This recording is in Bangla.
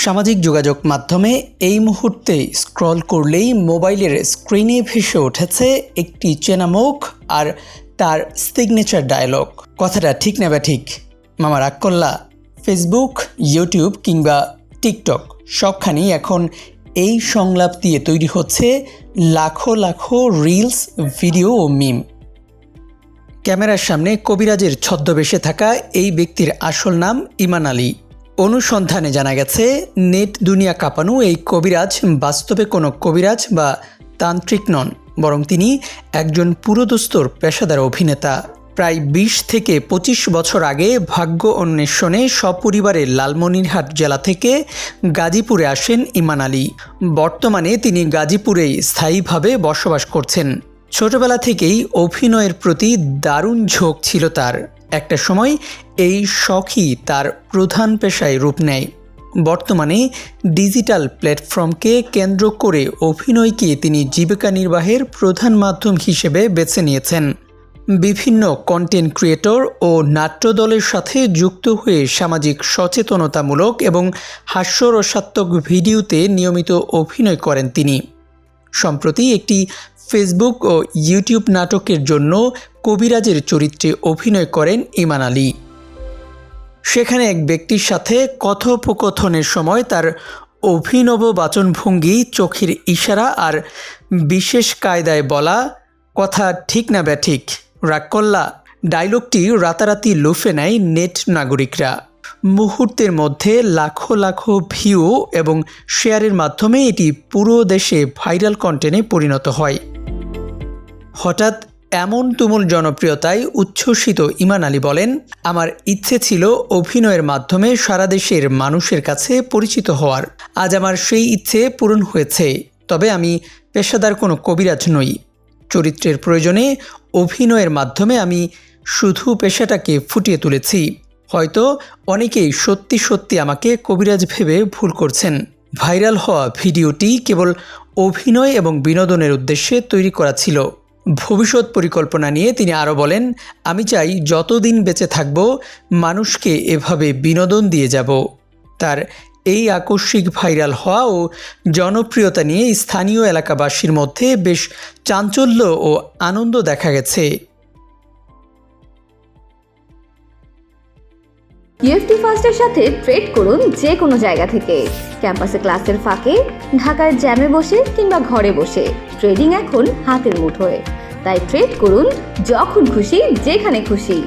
সামাজিক যোগাযোগ মাধ্যমে এই মুহূর্তে স্ক্রল করলেই মোবাইলের স্ক্রিনে ভেসে উঠেছে একটি চেনা মুখ আর তার সিগনেচার ডায়লগ। কথাটা ঠিক না বা ঠিক? মামা রাগ করলা? ফেসবুক, ইউটিউব কিংবা টিকটক সবখানেই এখন এই সংলাপ দিয়ে তৈরি হচ্ছে লাখো লাখো রিলস, ভিডিও ও মিম। ক্যামেরার সামনে কবিরাজের ছদ্মবেশে থাকা এই ব্যক্তির আসল নাম ইমান আলী। অনুসন্ধানে জানা গেছে নেট দুনিয়া কাঁপানো এই কবিরাজ বাস্তবে কোনো কবিরাজ বা তান্ত্রিক নন, বরং তিনি একজন পুরোদস্তুর পেশাদার অভিনেতা। প্রায় ২০ থেকে ২৫ বছর আগে ভাগ্য অন্বেষণে সপরিবারে লালমনিরহাট জেলা থেকে গাজীপুরে আসেন ইমান আলী। বর্তমানে তিনি গাজীপুরেই স্থায়ীভাবে বসবাস করছেন। ছোটবেলা থেকেই অভিনয়ের প্রতি দারুণ ঝোঁক ছিল তার। একটা সময় এই শখই তার প্রধান পেশায় রূপ নেয়। বর্তমানে ডিজিটাল প্ল্যাটফর্মকে কেন্দ্র করে অভিনয়কে তিনি জীবিকা নির্বাহের প্রধান মাধ্যম হিসেবে বেছে নিয়েছেন। বিভিন্ন কন্টেন্ট ক্রিয়েটর ও নাট্যদলের সাথে যুক্ত হয়ে সামাজিক সচেতনতামূলক এবং হাস্যরসাত্মক ভিডিওতে নিয়মিত অভিনয় করেন তিনি। সম্প্রতি একটি ফেসবুক ও ইউটিউব নাটকের জন্য কবিরাজের চরিত্রে অভিনয় করেন ইমান আলী। সেখানে এক ব্যক্তির সাথে কথোপকথনের সময় তার অভিনব বাচনভঙ্গি, চোখের ইশারা আর বিশেষ কায়দায় বলা কথা ঠিক না ব্যাঠিক, রাগ করলা ডায়লগটি রাতারাতি লুফে নেয় নেট নাগরিকরা। মুহূর্তের মধ্যে লাখো লাখো ভিউ এবং শেয়ারের মাধ্যমে এটি পুরো দেশে ভাইরাল কন্টেন্টে পরিণত হয়। হঠাৎ এমন তুমুল জনপ্রিয়তায় উচ্ছ্বসিত ইমান আলী বলেন, আমার ইচ্ছে ছিল অভিনয়ের মাধ্যমে সারা দেশের মানুষের কাছে পরিচিত হওয়ার। আজ আমার সেই ইচ্ছে পূরণ হয়েছে। তবে আমি পেশাদার কোনো কবিরাজ নই। চরিত্রের প্রয়োজনে অভিনয়ের মাধ্যমে আমি শুধু পেশাটাকে ফুটিয়ে তুলেছি। হয়তো অনেকেই সত্যি সত্যি আমাকে কবিরাজ ভেবে ভুল করছেন। ভাইরাল হওয়া ভিডিওটি কেবল অভিনয় এবং বিনোদনের উদ্দেশ্যে তৈরি করা ছিল। ভবিষ্যৎ পরিকল্পনা নিয়ে তিনি আরও বলেন, আমি চাই যতদিন বেঁচে থাকব মানুষকে এভাবে বিনোদন দিয়ে যাব। তার এই আকস্মিক ভাইরাল হওয়া ও জনপ্রিয়তা নিয়ে স্থানীয় এলাকাবাসীর মধ্যে বেশ চাঞ্চল্য ও আনন্দ দেখা গেছে। ইএফটি ফার্স্টের সাথে ট্রেড করুন যে কোনো জায়গা থেকে। ক্যাম্পাসে ক্লাসের ফাঁকে, ঢাকার জ্যামে বসে কিংবা ঘরে বসে ট্রেডিং এখন হাতের মুঠোয়। তাই ট্রেড করুন যখন খুশি, যেখানে খুশি।